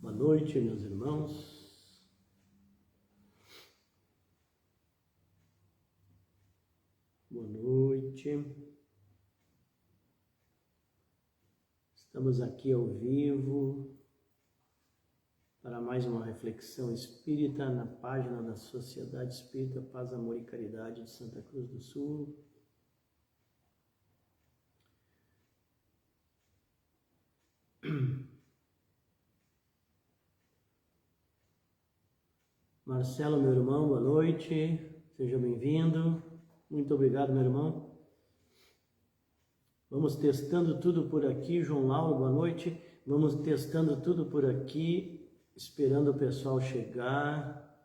Boa noite, meus irmãos. Boa noite. Estamos aqui ao vivo para mais uma reflexão espírita na página da Sociedade Espírita Paz, Amor e Caridade de Santa Cruz do Sul. Marcelo, meu irmão, boa noite, seja bem-vindo, muito obrigado, meu irmão. Vamos testando tudo por aqui. João Lauro, boa noite, vamos testando tudo por aqui, esperando o pessoal chegar.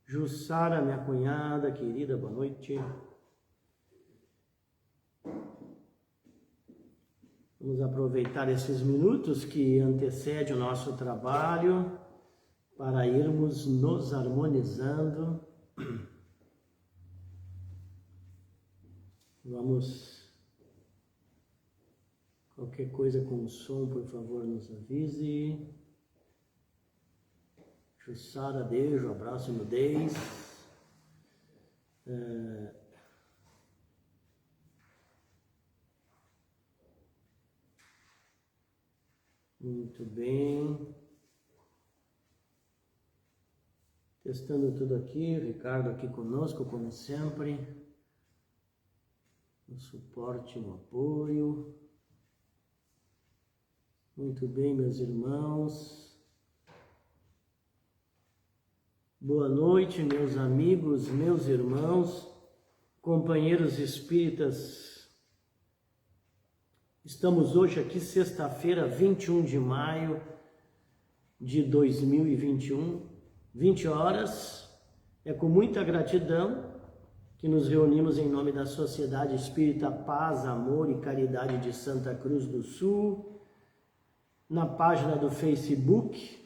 Jussara, minha cunhada querida, boa noite. Vamos aproveitar esses minutos que antecedem o nosso trabalho para irmos nos harmonizando. Vamos, qualquer coisa com som, por favor, nos avise. Jussara, beijo, abraço, nudez. Muito bem. Testando tudo aqui, Ricardo aqui conosco, como sempre. No suporte, no apoio. Muito bem, meus irmãos. Boa noite, meus amigos, meus irmãos, companheiros espíritas. Estamos hoje aqui, sexta-feira, 21 de maio de 2021, 20 horas. É com muita gratidão que nos reunimos em nome da Sociedade Espírita Paz, Amor e Caridade de Santa Cruz do Sul, na página do Facebook.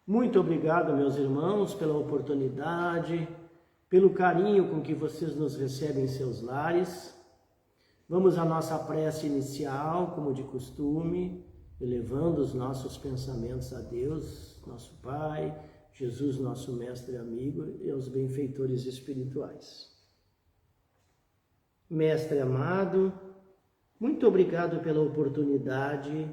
Muito obrigado, meus irmãos, pela oportunidade, pelo carinho com que vocês nos recebem em seus lares. Vamos à nossa prece inicial, como de costume, elevando os nossos pensamentos a Deus, nosso Pai, Jesus, nosso Mestre e amigo, e aos benfeitores espirituais. Mestre amado, muito obrigado pela oportunidade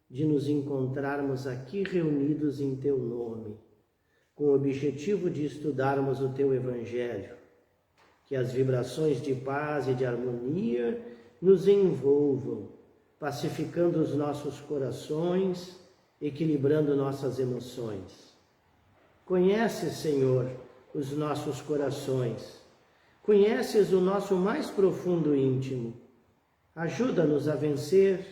de nos encontrarmos aqui reunidos em Teu nome, com o objetivo de estudarmos o Teu Evangelho, que as vibrações de paz e de harmonia nos envolvam, pacificando os nossos corações, equilibrando nossas emoções. Conheces, Senhor, os nossos corações, conheces o nosso mais profundo íntimo. Ajuda-nos a vencer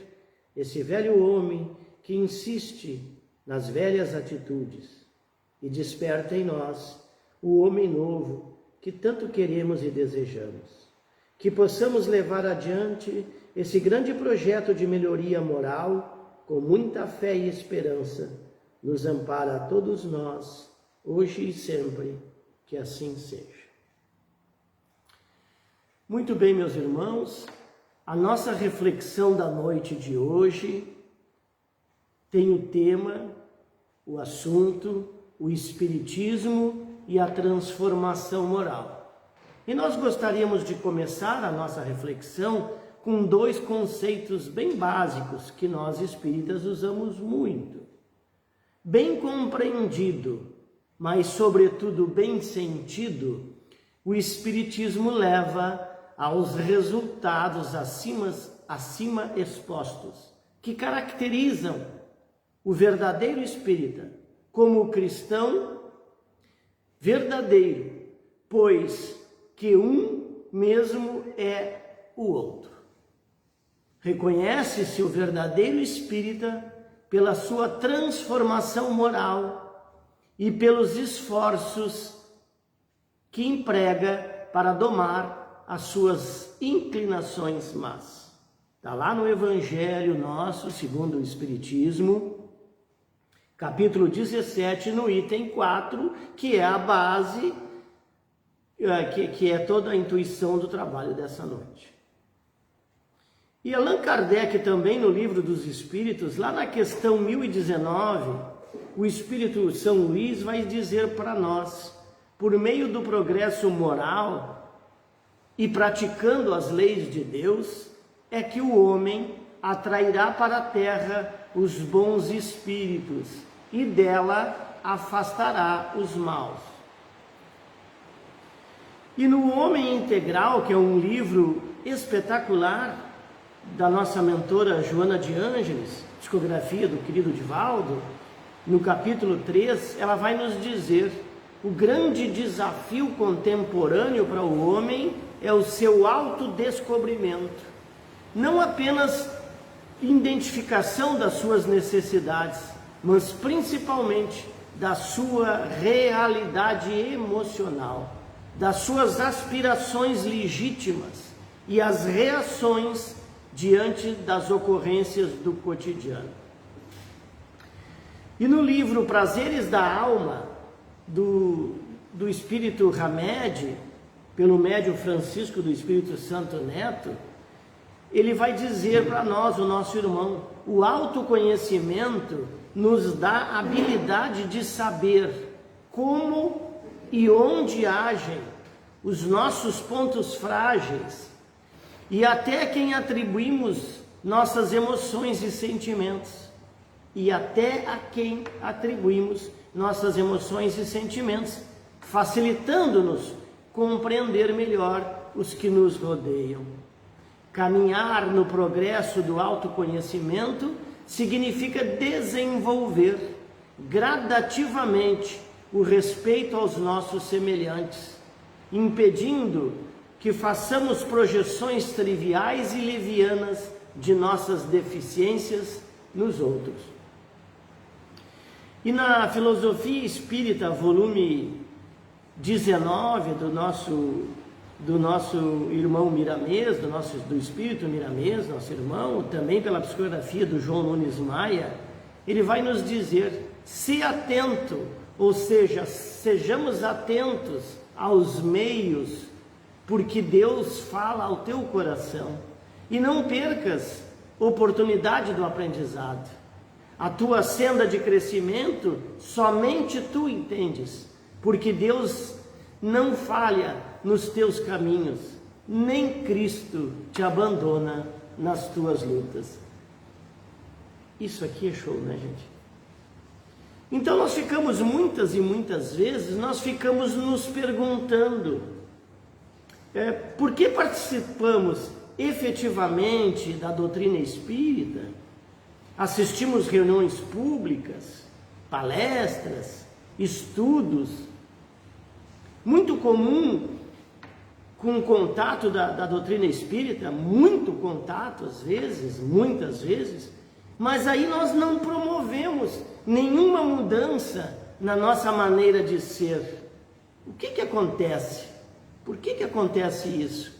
esse velho homem que insiste nas velhas atitudes e desperta em nós o homem novo que tanto queremos e desejamos. Que possamos levar adiante esse grande projeto de melhoria moral com muita fé e esperança. Nos ampara a todos nós, hoje e sempre, que assim seja. Muito bem, meus irmãos, a nossa reflexão da noite de hoje tem o tema, o assunto, o Espiritismo e a transformação moral. E nós gostaríamos de começar a nossa reflexão com dois conceitos bem básicos que nós espíritas usamos muito. Bem compreendido, mas sobretudo bem sentido, o Espiritismo leva aos resultados acima expostos, que caracterizam o verdadeiro espírita como cristão verdadeiro, pois que um mesmo é o outro. Reconhece-se o verdadeiro espírita pela sua transformação moral e pelos esforços que emprega para domar as suas inclinações más. Está lá no Evangelho nosso, segundo o Espiritismo, capítulo 17, no item 4, que é a base, que é toda a intuição do trabalho dessa noite. E Allan Kardec também, no Livro dos Espíritos, lá na questão 1019, o Espírito São Luís vai dizer para nós, por meio do progresso moral e praticando as leis de Deus, é que o homem atrairá para a terra os bons espíritos e dela afastará os maus. E no Homem Integral, que é um livro espetacular da nossa mentora Joana de Ângeles, psicografia do querido Divaldo, no capítulo 3, ela vai nos dizer: o grande desafio contemporâneo para o homem é o seu autodescobrimento. Não apenas identificação das suas necessidades, mas principalmente da sua realidade emocional, das suas aspirações legítimas e as reações diante das ocorrências do cotidiano. E no livro Prazeres da Alma, do Espírito Hamed, pelo médium Francisco do Espírito Santo Neto, ele vai dizer para nós, o nosso irmão, o autoconhecimento nos dá a habilidade de saber como e onde agem os nossos pontos frágeis e até quem atribuímos nossas emoções e sentimentos. E até a quem atribuímos nossas emoções e sentimentos, facilitando-nos compreender melhor os que nos rodeiam. Caminhar no progresso do autoconhecimento significa desenvolver gradativamente o respeito aos nossos semelhantes, impedindo que façamos projeções triviais e levianas de nossas deficiêncios nos outros. E na Filosofia Espírita, volume 19, do nosso irmão Miramês, do Espírito Miramês, nosso irmão, também pela psicografia do João Nunes Maia, ele vai nos dizer: se atento, ou seja, sejamos atentos aos meios, porque Deus fala ao teu coração, e não percas oportunidade do aprendizado. A tua senda de crescimento somente tu entendes, porque Deus não falha nos teus caminhos, nem Cristo te abandona nas tuas lutas. Isso aqui é show, né, gente? Então nós ficamos muitas e muitas vezes, nós ficamos nos perguntando, por que participamos efetivamente da doutrina espírita? Assistimos reuniões públicas, palestras, estudos. Muito comum com o contato da doutrina espírita, muito contato às vezes, muitas vezes, mas aí nós não promovemos nenhuma mudança na nossa maneira de ser. O que acontece? Por que acontece isso?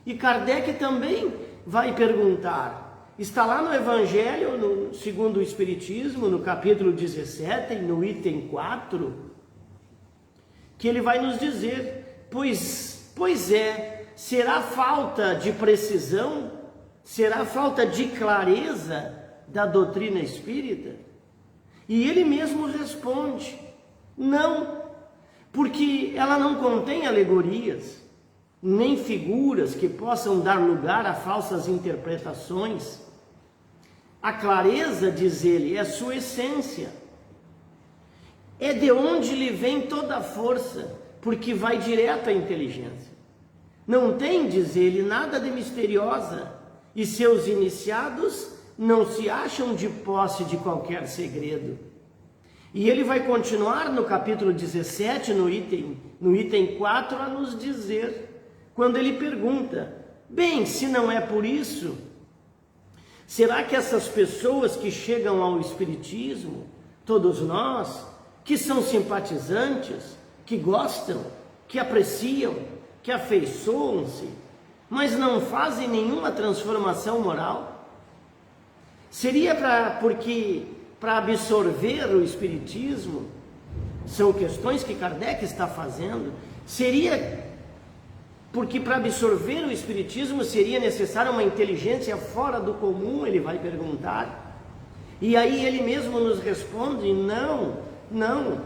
E Kardec também vai perguntar, está lá no Evangelho, segundo o Espiritismo, no capítulo 17, no item 4, que ele vai nos dizer, pois é, será falta de precisão, será falta de clareza da doutrina espírita? E ele mesmo responde, não, porque ela não contém alegorias, nem figuras que possam dar lugar a falsas interpretações. A clareza, diz ele, é a sua essência. É de onde lhe vem toda a força, porque vai direto à inteligência. Não tem, diz ele, nada de misteriosa, e seus iniciados não se acham de posse de qualquer segredo. E ele vai continuar no capítulo 17, no item 4, a nos dizer, quando ele pergunta, bem, se não é por isso, será que essas pessoas que chegam ao Espiritismo, todos nós, que são simpatizantes, que gostam, que apreciam, que afeiçoam-se, mas não fazem nenhuma transformação moral? Seria para absorver o Espiritismo? São questões que Kardec está fazendo. Seria Porque para absorver o Espiritismo seria necessária uma inteligência fora do comum, ele vai perguntar. E aí ele mesmo nos responde: não, não.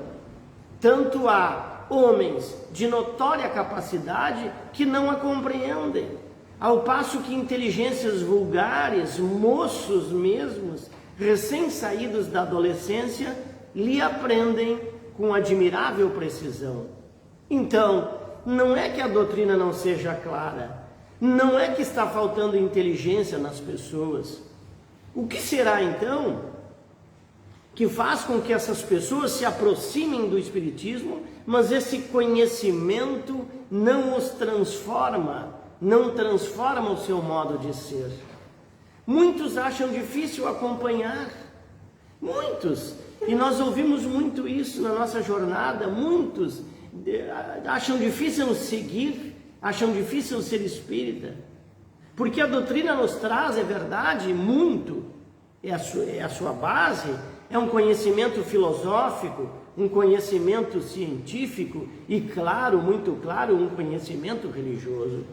Tanto há homens de notória capacidade que não a compreendem, ao passo que inteligências vulgares, moços mesmos, recém-saídos da adolescência, lhe aprendem com admirável precisão. Então, não é que a doutrina não seja clara, não é que está faltando inteligência nas pessoas. O que será então que faz com que essas pessoas se aproximem do Espiritismo, mas esse conhecimento não os transforma, não transforma o seu modo de ser? Muitos acham difícil acompanhar, muitos, e nós ouvimos muito isso na nossa jornada, muitos acham difícil seguir, acham difícil ser espírita, porque a doutrina nos traz, é verdade, muito, é a sua base, é um conhecimento filosófico, um conhecimento científico e, claro, muito claro, um conhecimento religioso,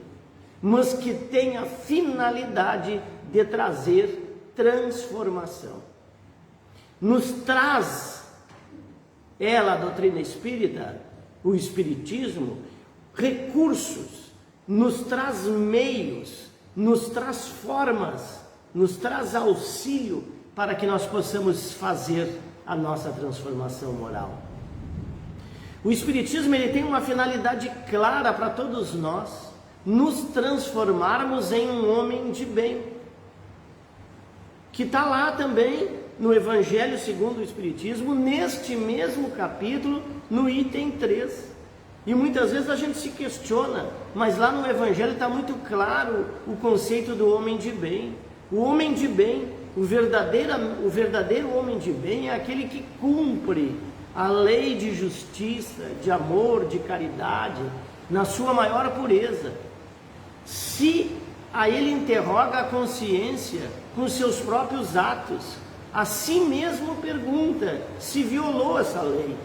mas que tem a finalidade de trazer transformação. Nos traz ela, a doutrina espírita, o Espiritismo, recursos, nos traz meios, nos traz formas, nos traz auxílio para que nós possamos fazer a nossa transformação moral. O Espiritismo ele tem uma finalidade clara para todos nós: nos transformarmos em um homem de bem, que está lá também no Evangelho segundo o Espiritismo, neste mesmo capítulo, no item 3. E muitas vezes a gente se questiona, mas lá no Evangelho está muito claro o conceito do homem de bem. O homem de bem, o verdadeiro homem de bem é aquele que cumpre a lei de justiça, de amor, de caridade, na sua maior pureza. Se a ele interroga a consciência com seus próprios atos, a si mesmo pergunta se violou essa lei,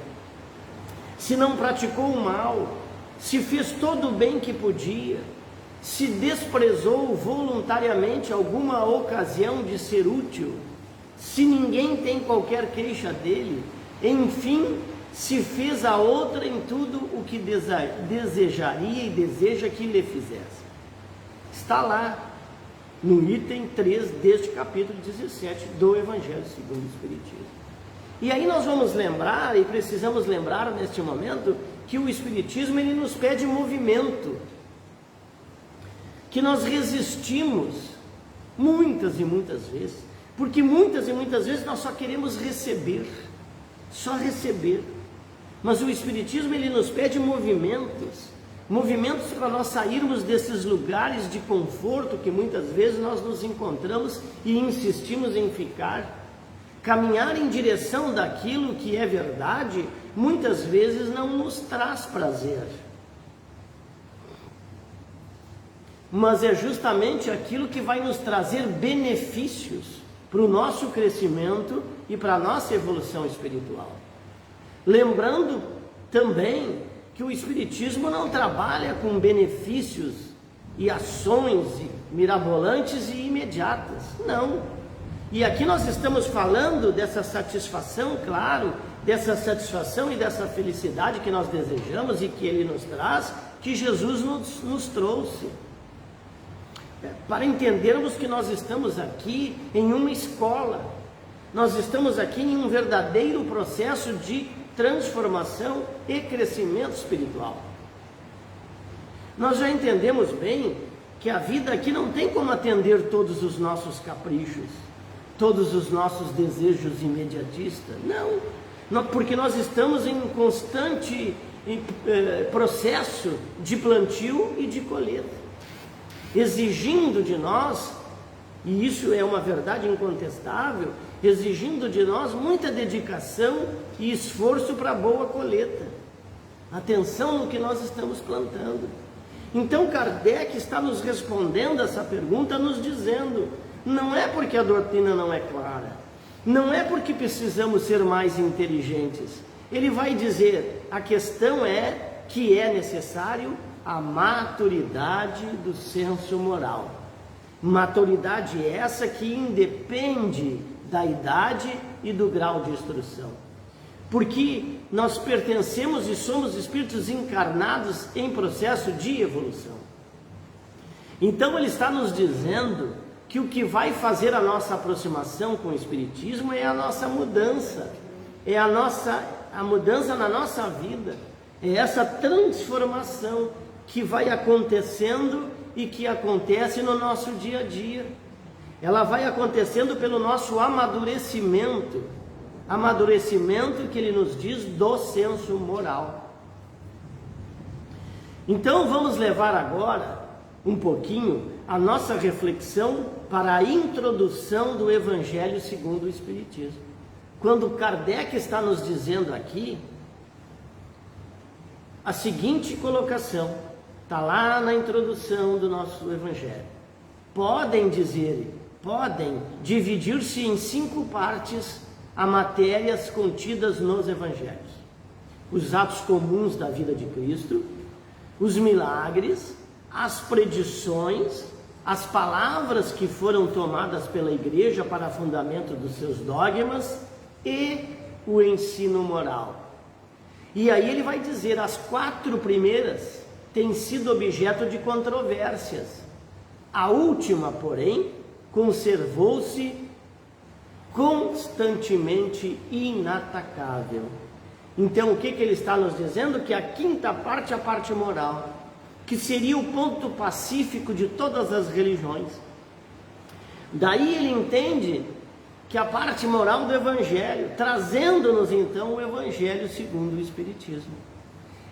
se não praticou o mal, se fez todo o bem que podia, se desprezou voluntariamente alguma ocasião de ser útil, se ninguém tem qualquer queixa dele, enfim, se fez a outra em tudo o que desejaria e deseja que lhe fizesse. Está lá no item 3 deste capítulo 17 do Evangelho segundo o Espiritismo. E aí nós vamos lembrar, e precisamos lembrar neste momento, que o Espiritismo ele nos pede movimento, que nós resistimos muitas e muitas vezes, porque muitas e muitas vezes nós só queremos receber, só receber. Mas o Espiritismo ele nos pede movimentos para nós sairmos desses lugares de conforto que muitas vezes nós nos encontramos e insistimos em ficar. Caminhar em direção daquilo que é verdade, muitas vezes não nos traz prazer. Mas é justamente aquilo que vai nos trazer benefícios para o nosso crescimento e para a nossa evolução espiritual. Lembrando também que o Espiritismo não trabalha com benefícios e ações mirabolantes e imediatas, não. E aqui nós estamos falando dessa satisfação, claro, dessa satisfação e dessa felicidade que nós desejamos e que Ele nos traz, que Jesus nos trouxe. Para entendermos que nós estamos aqui em uma escola, nós estamos aqui em um verdadeiro processo de transformação e crescimento espiritual. Nós já entendemos bem que a vida aqui não tem como atender todos os nossos caprichos, todos os nossos desejos imediatistas, não, porque nós estamos em constante processo de plantio e de colheita, exigindo de nós, e isso é uma verdade incontestável, exigindo de nós muita dedicação e esforço para a boa colheita, atenção no que nós estamos plantando. Então Kardec está nos respondendo essa pergunta, nos dizendo: não é porque a doutrina não é clara, não é porque precisamos ser mais inteligentes. Ele vai dizer: a questão é que é necessário a maturidade do senso moral. Maturidade essa que independe da idade e do grau de instrução. Porque nós pertencemos e somos espíritos encarnados em processo de evolução. Então ele está nos dizendo que o que vai fazer a nossa aproximação com o Espiritismo é a nossa mudança, é a mudança na nossa vida, é essa transformação que vai acontecendo e que acontece no nosso dia a dia. Ela vai acontecendo pelo nosso amadurecimento que ele nos diz do senso moral. Então vamos levar agora um pouquinho a nossa reflexão para a introdução do Evangelho segundo o Espiritismo. Quando Kardec está nos dizendo aqui a seguinte colocação, está lá na introdução do nosso Evangelho. Podem dividir-se em 5 partes a matérias contidas nos Evangelhos: os atos comuns da vida de Cristo, os milagres, as predições, as palavras que foram tomadas pela Igreja para fundamento dos seus dogmas e o ensino moral. E aí ele vai dizer, as 4 primeiras têm sido objeto de controvérsias. A última, porém, conservou-se constantemente inatacável. Então, o que ele está nos dizendo? Que a 5ª parte é a parte moral, que seria o ponto pacífico de todas as religiões. Daí ele entende que a parte moral do Evangelho, trazendo-nos então o Evangelho segundo o Espiritismo.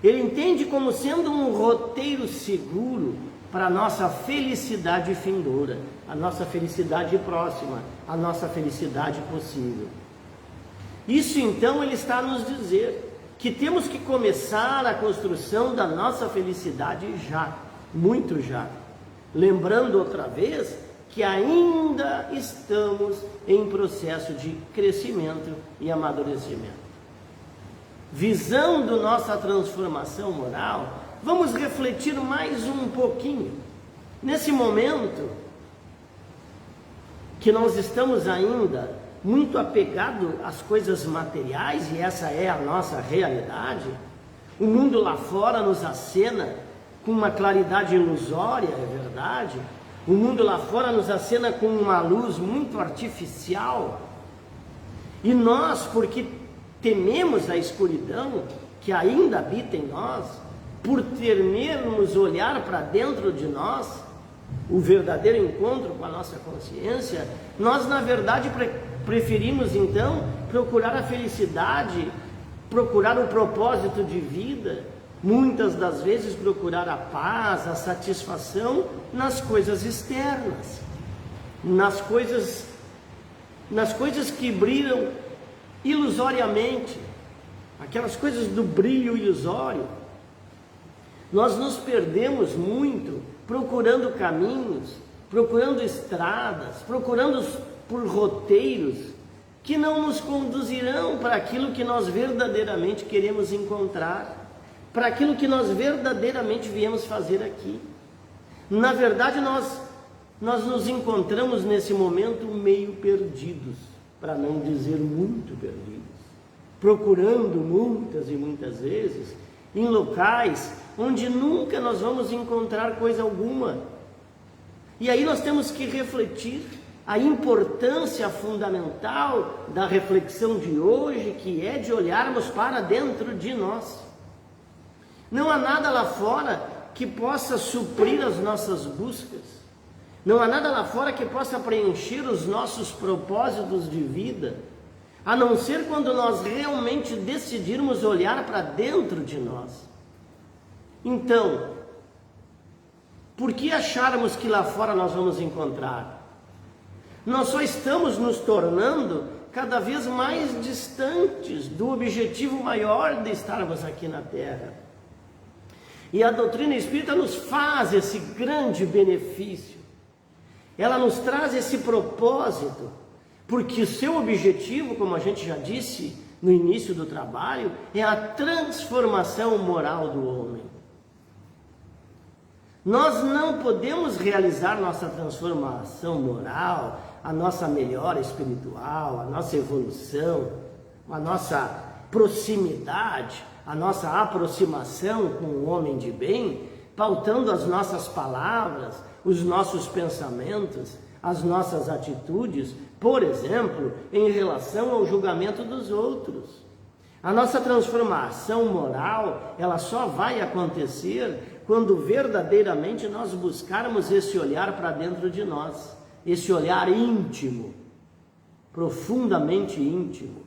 Ele entende como sendo um roteiro seguro para a nossa felicidade vindoura, a nossa felicidade próxima, a nossa felicidade possível. Isso então ele está a nos dizer que temos que começar a construção da nossa felicidade já, muito já. Lembrando outra vez que ainda estamos em processo de crescimento e amadurecimento. Visando nossa transformação moral, vamos refletir mais um pouquinho. Nesse momento que nós estamos ainda muito apegados às coisas materiais, e essa é a nossa realidade, o mundo lá fora nos acena com uma claridade ilusória, é verdade. O mundo lá fora nos acena com uma luz muito artificial. E nós, porque tememos a escuridão que ainda habita em nós, por temermos olhar para dentro de nós, o verdadeiro encontro com a nossa consciência, nós na verdade preferimos então procurar a felicidade, procurar o propósito de vida, muitas das vezes procurar a paz, a satisfação nas coisas externas, nas coisas que brilham ilusoriamente, aquelas coisas do brilho ilusório. Nós nos perdemos muito procurando caminhos, procurando estradas, procurando por roteiros que não nos conduzirão para aquilo que nós verdadeiramente queremos encontrar, para aquilo que nós verdadeiramente viemos fazer aqui. Na verdade, nós nos encontramos nesse momento meio perdidos, para não dizer muito perdidos, procurando muitas e muitas vezes em locais onde nunca nós vamos encontrar coisa alguma. E aí nós temos que refletir a importância fundamental da reflexão de hoje, que é de olharmos para dentro de nós. Não há nada lá fora que possa suprir as nossas buscas. Não há nada lá fora que possa preencher os nossos propósitos de vida, a não ser quando nós realmente decidirmos olhar para dentro de nós. Então, por que acharmos que lá fora nós vamos encontrar? Nós só estamos nos tornando cada vez mais distantes do objetivo maior de estarmos aqui na Terra. E a doutrina espírita nos faz esse grande benefício. Ela nos traz esse propósito, porque o seu objetivo, como a gente já disse no início do trabalho, é a transformação moral do homem. Nós não podemos realizar nossa transformação moral, a nossa melhora espiritual, a nossa evolução, a nossa proximidade, a nossa aproximação com o homem de bem, pautando as nossas palavras, os nossos pensamentos, as nossas atitudes, por exemplo, em relação ao julgamento dos outros. A nossa transformação moral, ela só vai acontecer quando verdadeiramente nós buscarmos esse olhar para dentro de nós, esse olhar íntimo, profundamente íntimo.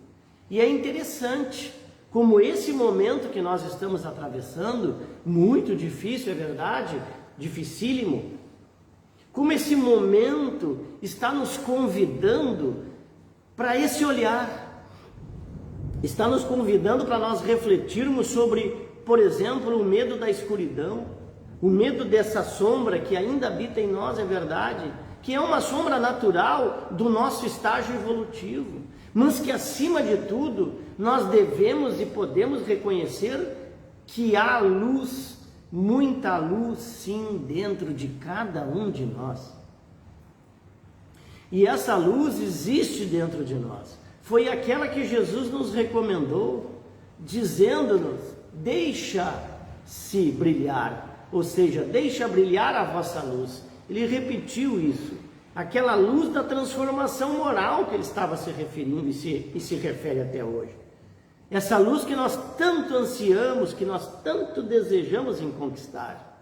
E é interessante como esse momento que nós estamos atravessando, muito difícil, é verdade, dificílimo, como esse momento está nos convidando para esse olhar, está nos convidando para nós refletirmos sobre, por exemplo, o medo da escuridão, o medo dessa sombra que ainda habita em nós, é verdade, que é uma sombra natural do nosso estágio evolutivo, mas que acima de tudo nós devemos e podemos reconhecer que há luz, muita luz sim dentro de cada um de nós. E essa luz existe dentro de nós. Foi aquela que Jesus nos recomendou, dizendo-nos: deixa-se brilhar, ou seja, deixa brilhar a vossa luz. Ele repetiu isso, aquela luz da transformação moral que ele estava se referindo e se refere até hoje. Essa luz que nós tanto ansiamos, que nós tanto desejamos em conquistar.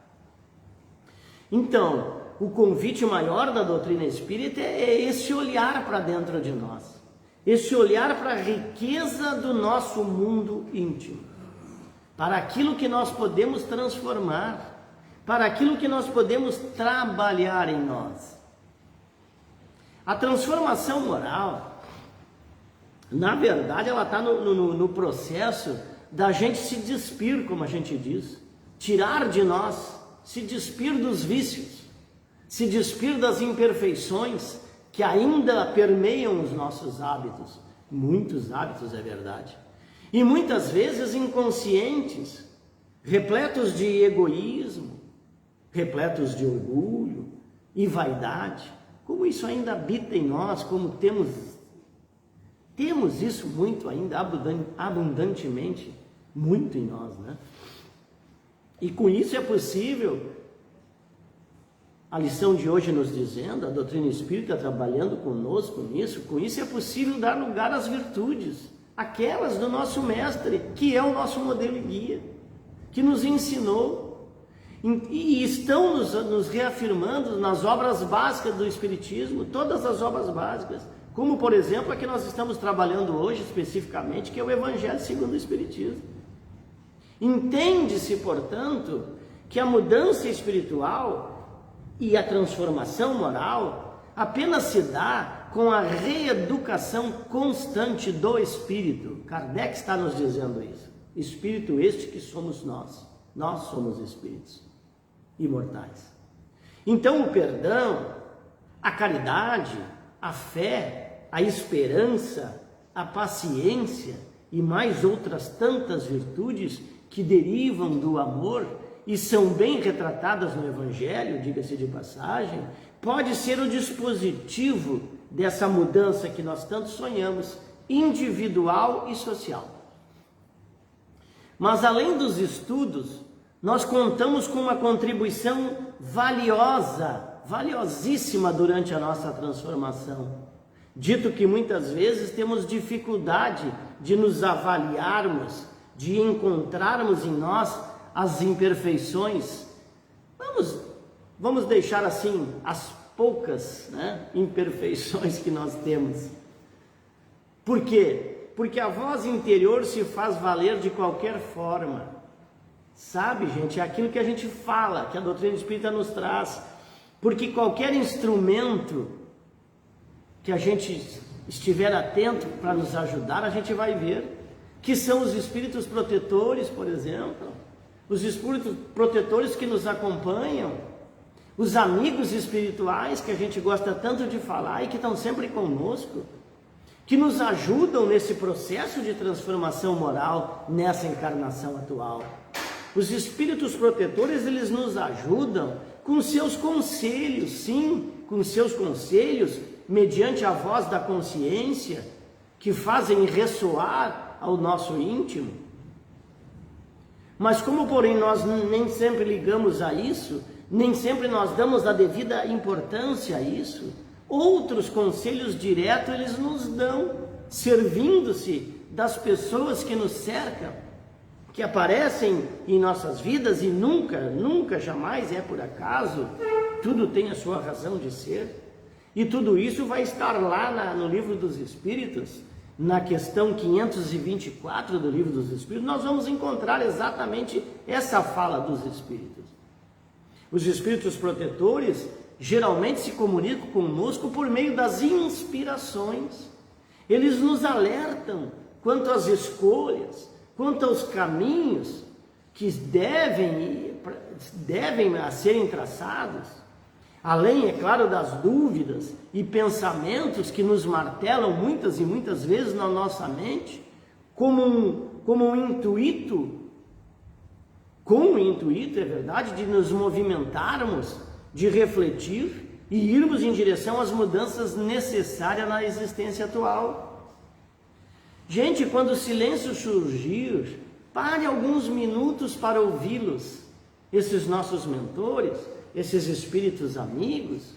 Então, o convite maior da doutrina espírita é esse olhar para dentro de nós, esse olhar para a riqueza do nosso mundo íntimo, para aquilo que nós podemos transformar, para aquilo que nós podemos trabalhar em nós. A transformação moral, na verdade, ela está no processo da gente se despir, como a gente diz, tirar de nós, se despir dos vícios, se despir das imperfeições que ainda permeiam os nossos hábitos, muitos hábitos, é verdade, e muitas vezes inconscientes, repletos de egoísmo, repletos de orgulho e vaidade. Como isso ainda habita em nós, como temos isso muito ainda, abundantemente, muito em nós, né? E com isso é possível, a lição de hoje nos dizendo, a doutrina espírita trabalhando conosco nisso, com isso é possível dar lugar às virtudes, aquelas do nosso mestre, que é o nosso modelo e guia, que nos ensinou, e estão nos reafirmando nas obras básicas do Espiritismo, todas as obras básicas, como por exemplo a que nós estamos trabalhando hoje especificamente, que é o Evangelho segundo o Espiritismo. Entende-se, portanto, que a mudança espiritual e a transformação moral apenas se dá com a reeducação constante do espírito. Kardec está nos dizendo isso. Espírito este que somos nós. Nós somos espíritos imortais. Então o perdão, a caridade, a fé, a esperança, a paciência e mais outras tantas virtudes que derivam do amor e são bem retratadas no Evangelho, diga-se de passagem, pode ser o dispositivo dessa mudança que nós tanto sonhamos, individual e social. Mas além dos estudos, nós contamos com uma contribuição valiosa, valiosíssima durante a nossa transformação. Dito que muitas vezes temos dificuldade de nos avaliarmos, de encontrarmos em nós as imperfeições. Vamos deixar assim as poucas, imperfeições que nós temos. Por quê? Porque a voz interior se faz valer de qualquer forma. Sabe, gente, é aquilo que a gente fala, que a doutrina espírita nos traz. Porque qualquer instrumento que a gente estiver atento para nos ajudar, a gente vai ver que são os espíritos protetores, por exemplo, os espíritos protetores que nos acompanham, os amigos espirituais que a gente gosta tanto de falar e que estão sempre conosco, que nos ajudam nesse processo de transformação moral nessa encarnação atual. Os espíritos protetores, eles nos ajudam com seus conselhos, sim, com seus conselhos, mediante a voz da consciência, que fazem ressoar ao nosso íntimo. Mas como, porém, nós nem sempre ligamos a isso, nem sempre nós damos a devida importância a isso, outros conselhos diretos eles nos dão, servindo-se das pessoas que nos cercam, que aparecem em nossas vidas e nunca, jamais é por acaso, tudo tem a sua razão de ser. E tudo isso vai estar lá no Livro dos Espíritos, na questão 524 do Livro dos Espíritos, nós vamos encontrar exatamente essa fala dos Espíritos. Os Espíritos protetores geralmente se comunicam conosco por meio das inspirações. Eles nos alertam quanto às escolhas, quanto aos caminhos que devem a serem traçados. Além, é claro, das dúvidas e pensamentos que nos martelam muitas e muitas vezes na nossa mente, com o intuito, é verdade, de nos movimentarmos, de refletir e irmos em direção às mudanças necessárias na existência atual. Gente, quando o silêncio surgir, pare alguns minutos para ouvi-los, esses nossos mentores, esses espíritos amigos.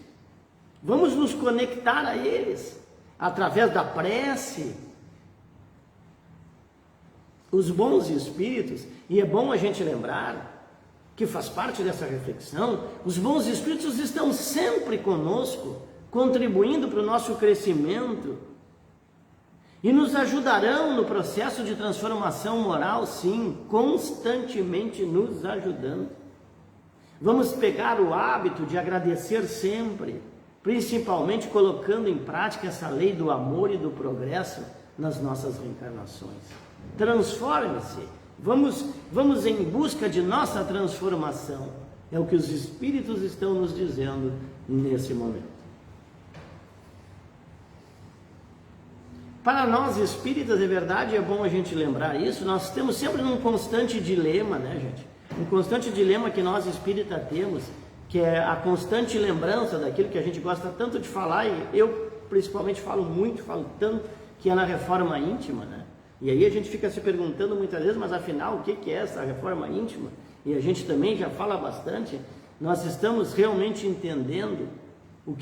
Vamos nos conectar a eles através da prece. Os bons espíritos, e é bom a gente lembrar que faz parte dessa reflexão, os bons espíritos estão sempre conosco, contribuindo para o nosso crescimento e nos ajudarão no processo de transformação moral, sim, constantemente nos ajudando. Vamos pegar o hábito de agradecer sempre, principalmente colocando em prática essa lei do amor e do progresso nas nossas reencarnações. Transforme-se, vamos em busca de nossa transformação, é o que os Espíritos estão nos dizendo nesse momento. Para nós espíritas, é verdade, é bom a gente lembrar isso, nós estamos sempre num constante dilema, né, gente? Um constante dilema que nós espíritas temos, que é a constante lembrança daquilo que a gente gosta tanto de falar, e eu principalmente falo tanto, que é na reforma íntima, né? E aí a gente fica se perguntando muitas vezes, mas afinal, o que é essa reforma íntima? E a gente também já fala bastante, nós estamos realmente entendendo o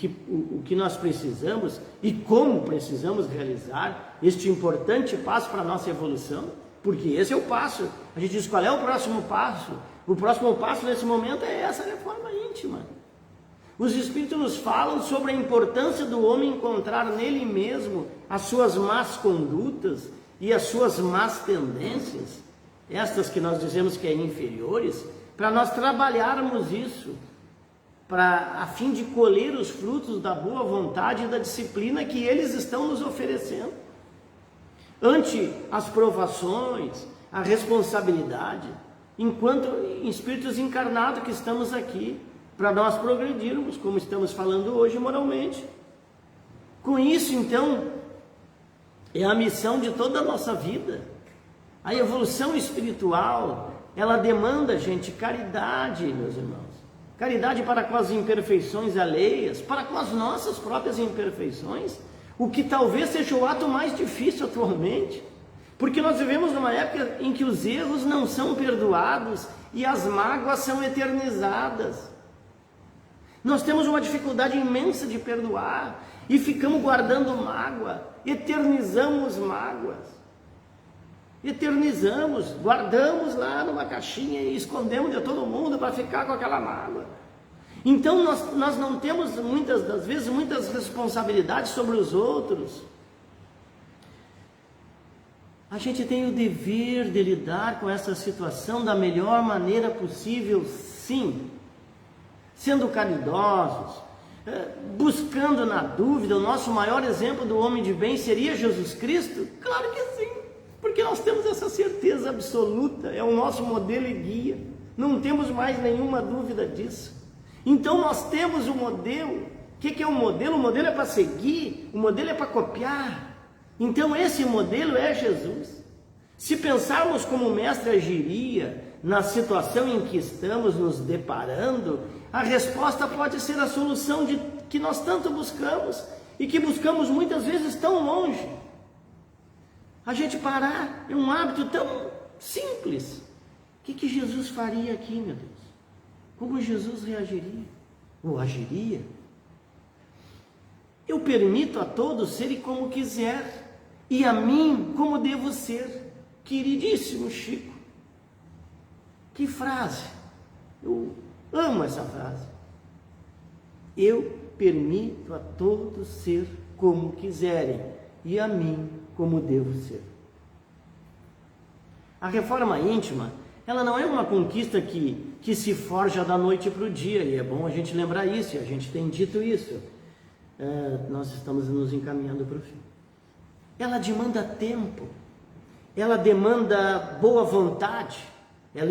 que nós precisamos e como precisamos realizar este importante passo para a nossa evolução? Porque esse é o passo. A gente diz, qual é o próximo passo? O próximo passo nesse momento é essa reforma íntima. Os Espíritos nos falam sobre a importância do homem encontrar nele mesmo as suas más condutas e as suas más tendências, estas que nós dizemos que é inferiores, para nós trabalharmos isso, a fim de colher os frutos da boa vontade e da disciplina que eles estão nos oferecendo. Ante as provações, a responsabilidade, enquanto espíritos encarnados que estamos aqui, para nós progredirmos, como estamos falando hoje moralmente. Com isso, então, é a missão de toda a nossa vida. A evolução espiritual, ela demanda, gente, caridade, meus irmãos. Caridade para com as imperfeições alheias, para com as nossas próprias imperfeições, o que talvez seja o ato mais difícil atualmente, porque nós vivemos numa época em que os erros não são perdoados e as mágoas são eternizadas. Nós temos uma dificuldade imensa de perdoar e ficamos guardando mágoa, eternizamos mágoas, guardamos lá numa caixinha e escondemos de todo mundo para ficar com aquela mágoa. Então nós não temos muitas das vezes muitas responsabilidades sobre os outros. A gente tem o dever de lidar com essa situação da melhor maneira possível, sim, sendo caridosos, buscando na dúvida. O nosso maior exemplo do homem de bem seria Jesus Cristo? Claro que sim, porque nós temos essa certeza absoluta, é o nosso modelo e guia, não temos mais nenhuma dúvida disso. Então nós temos o modelo. O que é o modelo? O modelo é para seguir, o modelo é para copiar. Então esse modelo é Jesus. Se pensarmos como o mestre agiria na situação em que estamos nos deparando, a resposta pode ser a solução que nós tanto buscamos e que buscamos muitas vezes tão longe. A gente parar é um hábito tão simples. O que Jesus faria aqui, meu Deus? Como Jesus reagiria? Ou agiria? Eu permito a todos serem como quiser, e a mim como devo ser. Queridíssimo Chico, que frase! Eu amo essa frase. Eu permito a todos ser como quiserem, e a mim como devo ser. A reforma íntima, ela não é uma conquista que se forja da noite para o dia, e é bom a gente lembrar isso, e a gente tem dito isso. Nós estamos nos encaminhando para o fim. Ela demanda tempo, ela demanda boa vontade, ela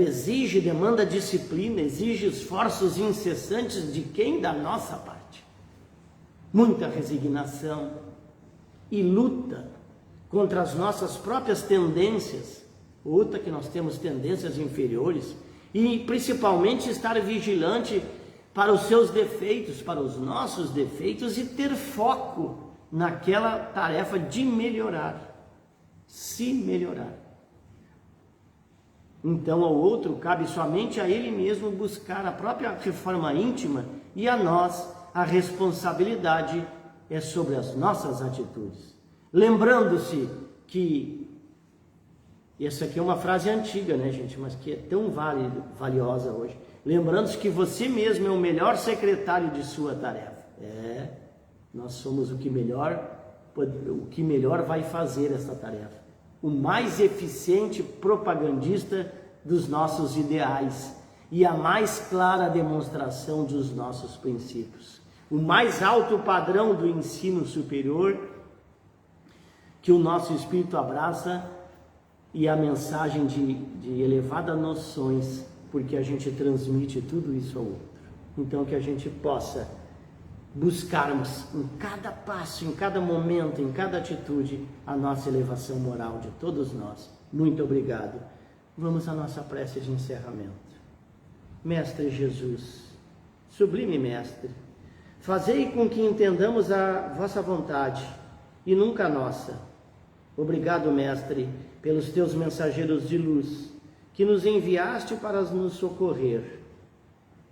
demanda disciplina, exige esforços incessantes de quem? Da nossa parte. Muita resignação e luta contra as nossas próprias tendências, luta que nós temos tendências inferiores, e principalmente estar vigilante para os seus defeitos, para os nossos defeitos, e ter foco naquela tarefa de melhorar, se melhorar. Então ao outro cabe somente a ele mesmo buscar a própria reforma íntima, e a nós a responsabilidade é sobre as nossas atitudes. Lembrando-se que, essa aqui é uma frase antiga, né, gente, mas que é tão valiosa hoje. Lembrando-se que você mesmo é o melhor secretário de sua tarefa. Nós somos o que melhor vai fazer essa tarefa. O mais eficiente propagandista dos nossos ideais e a mais clara demonstração dos nossos princípios. O mais alto padrão do ensino superior que o nosso espírito abraça, e a mensagem de elevadas noções, porque a gente transmite tudo isso ao outro. Então que a gente possa buscarmos em cada passo, em cada momento, em cada atitude, a nossa elevação moral de todos nós. Muito obrigado. Vamos à nossa prece de encerramento. Mestre Jesus, sublime Mestre, fazei com que entendamos a vossa vontade e nunca a nossa. Obrigado, Mestre, pelos teus mensageiros de luz, que nos enviaste para nos socorrer,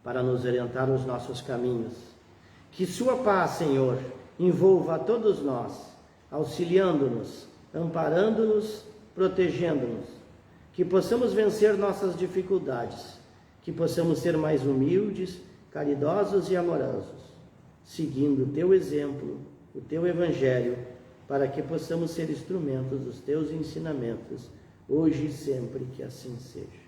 para nos orientar os nossos caminhos. Que sua paz, Senhor, envolva a todos nós, auxiliando-nos, amparando-nos, protegendo-nos. Que possamos vencer nossas dificuldades, que possamos ser mais humildes, caridosos e amorosos, seguindo o teu exemplo, o teu evangelho, para que possamos ser instrumentos dos teus ensinamentos, hoje e sempre, que assim seja.